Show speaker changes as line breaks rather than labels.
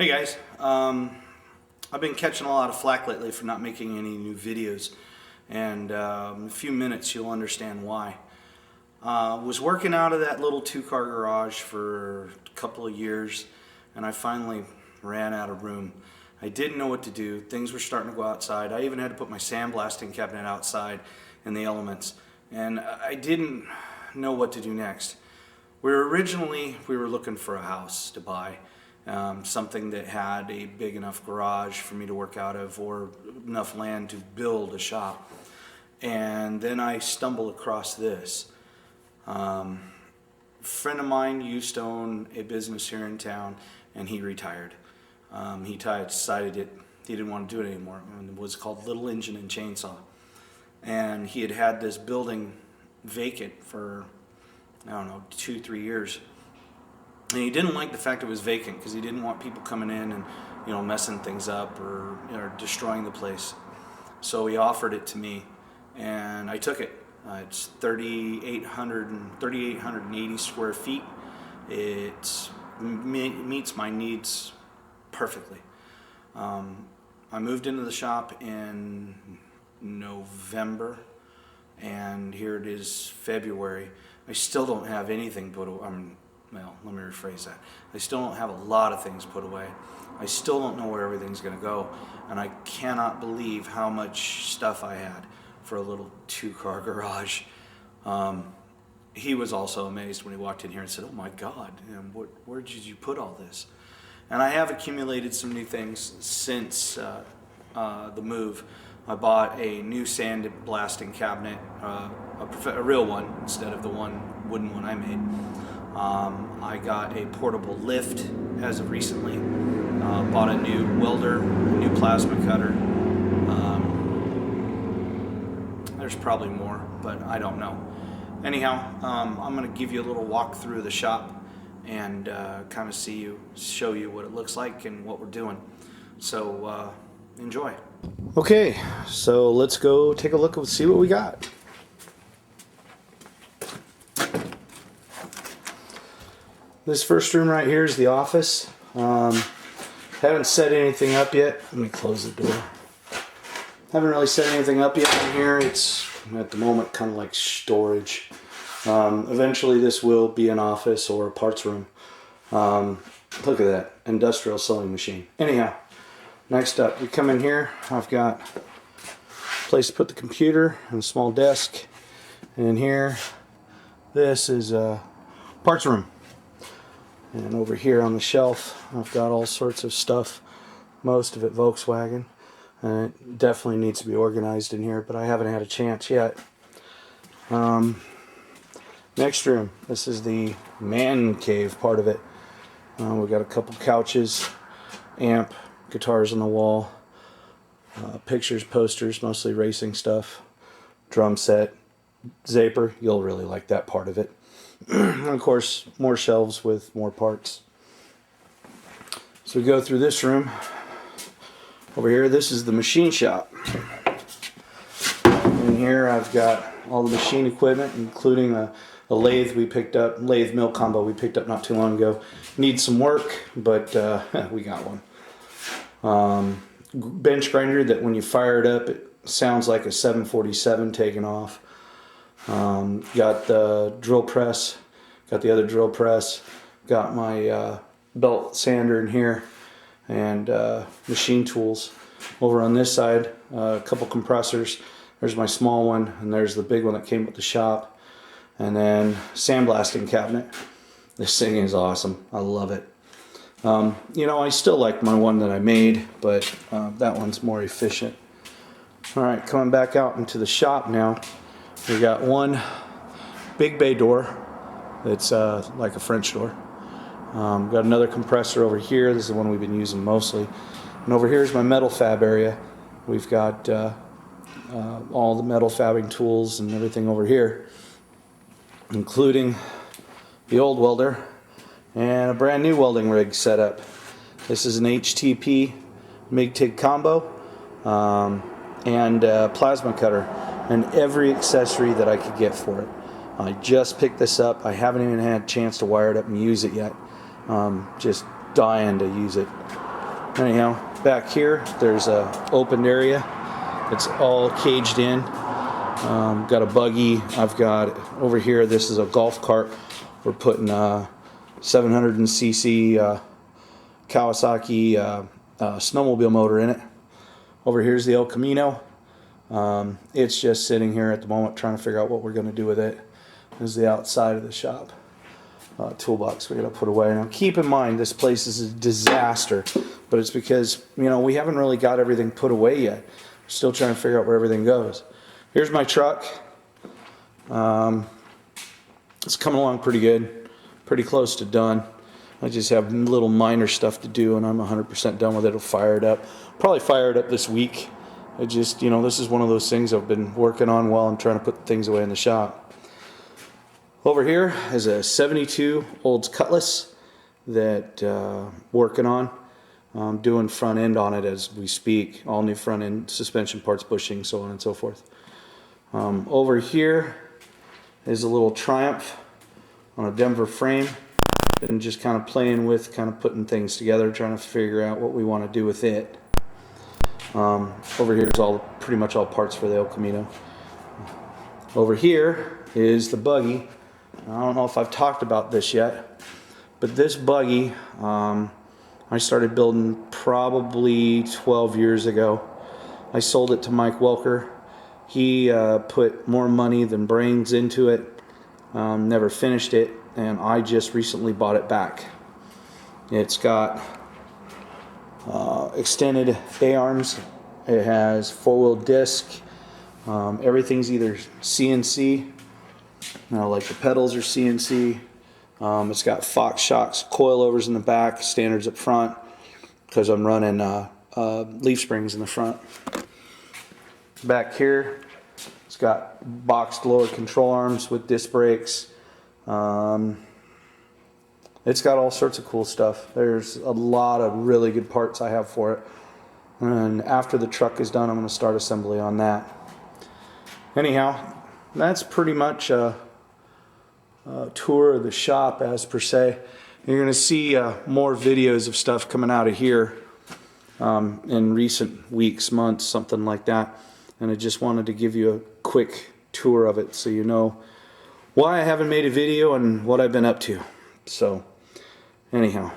Hey guys, I've been catching a lot of flack lately for not making any new videos, and in a few minutes you'll understand why. Was working out of that little two-car garage for a couple of years, and I finally ran out of room. I didn't know what to do. Things were starting to go outside. I even had to put my sandblasting cabinet outside in the elements, and I didn't know what to do next. We were looking for a house to buy. Something that had a big enough garage for me to work out of or enough land to build a shop. And then I stumbled across this. A friend of mine used to own a business here in town, and he retired. He decided he didn't want to do it anymore. It was called Little Engine and Chainsaw. And he had this building vacant for, I don't know, 2-3 years. And he didn't like the fact it was vacant because he didn't want people coming in and, messing things up or destroying the place. So he offered it to me, and I took it. It's 3,880 square feet. It meets my needs perfectly. I moved into the shop in November, and here it is February. I still don't have anything put away. Well, let me rephrase that. I still don't have a lot of things put away. I still don't know where everything's going to go, and I cannot believe how much stuff I had for a little two-car garage. He was also amazed when he walked in here and said, "Oh my God, where did you put all this?" And I have accumulated some new things since the move. I bought a new sand blasting cabinet, a real one instead of the wooden one I made. I got a portable lift as of recently. Bought a new welder, a new plasma cutter. There's probably more, but I don't know. Anyhow, I'm going to give you a little walk through the shop and kind of show you what it looks like and what we're doing. So enjoy. Okay, so let's go take a look and see what we got. This first room right here is the office. Haven't set anything up yet. Let me close the door. Haven't really set anything up yet in here. It's at the moment kind of like storage. Eventually this will be an office or a parts room. Look at that, industrial sewing machine. Anyhow, next up, we come in here. I've got a place to put the computer and a small desk. And in here, this is a parts room. And over here on the shelf, I've got all sorts of stuff, most of it Volkswagen. And it definitely needs to be organized in here, but I haven't had a chance yet. Next room, this is the man cave part of it. We've got a couple couches, amp, guitars on the wall, pictures, posters, mostly racing stuff, drum set, Zaper. You'll really like that part of it. And of course, more shelves with more parts. So we go through this room. Over here, this is the machine shop. In here, I've got all the machine equipment, including a lathe lathe mill combo we picked up not too long ago. Needs some work, but we got one. Bench grinder that when you fire it up, it sounds like a 747 taking off. Got the drill press, got the other drill press, got my belt sander in here, and machine tools. Over on this side, a couple compressors. There's my small one, and there's the big one that came with the shop. And then sandblasting cabinet. This thing is awesome. I love it. I still like my one that I made, but that one's more efficient. Alright, coming back out into the shop now. We got one big bay door that's like a French door. Got another compressor over here. This is the one we've been using mostly. And over here is my metal fab area. We've got all the metal fabbing tools and everything over here, including the old welder and a brand new welding rig set up. This is an HTP MIG-TIG combo and a plasma cutter and every accessory that I could get for it. I just picked this up. I haven't even had a chance to wire it up and use it yet. Just dying to use it. Anyhow, back here there's a open area. It's all caged in. Got a buggy. I've got over here, this is a golf cart. We're putting 700cc Kawasaki snowmobile motor in it. Over here's the El Camino. It's just sitting here at the moment trying to figure out what we're going to do with it. This is the outside of the shop. Toolbox we got to put away. Now keep in mind this place is a disaster, but it's because, you know, we haven't really got everything put away yet. We're still trying to figure out where everything goes. Here's my truck. It's coming along pretty good, pretty close to done. I just have little minor stuff to do and I'm 100% done with it. It'll fire it up. Probably fire it up this week. I just, you know, this is one of those things I've been working on while I'm trying to put things away in the shop. Over here is a 72 Olds Cutlass that working on. I'm doing front end on it as we speak. All new front end, suspension parts, bushing, so on and so forth. Over here is a little Triumph on a Denver frame. And just kind of playing with, kind of putting things together, trying to figure out what we want to do with it. Over here is pretty much all parts for the El Camino. Over here is the buggy. I don't know if I've talked about this yet, but this buggy I started building probably 12 years ago. I sold it to Mike Welker. He put more money than brains into it, never finished it, and I just recently bought it back. It's got extended A-arms. It has four-wheel disc. Everything's either CNC. Like the pedals are CNC. It's got Fox shocks, coilovers in the back, standards up front, because I'm running leaf springs in the front. Back here, it's got boxed lower control arms with disc brakes. It's got all sorts of cool stuff. There's a lot of really good parts I have for it. And after the truck is done, I'm going to start assembly on that. Anyhow, that's pretty much a tour of the shop as per se. You're going to see more videos of stuff coming out of here in recent weeks, months, something like that. And I just wanted to give you a quick tour of it so you know why I haven't made a video and what I've been up to. So anyhow,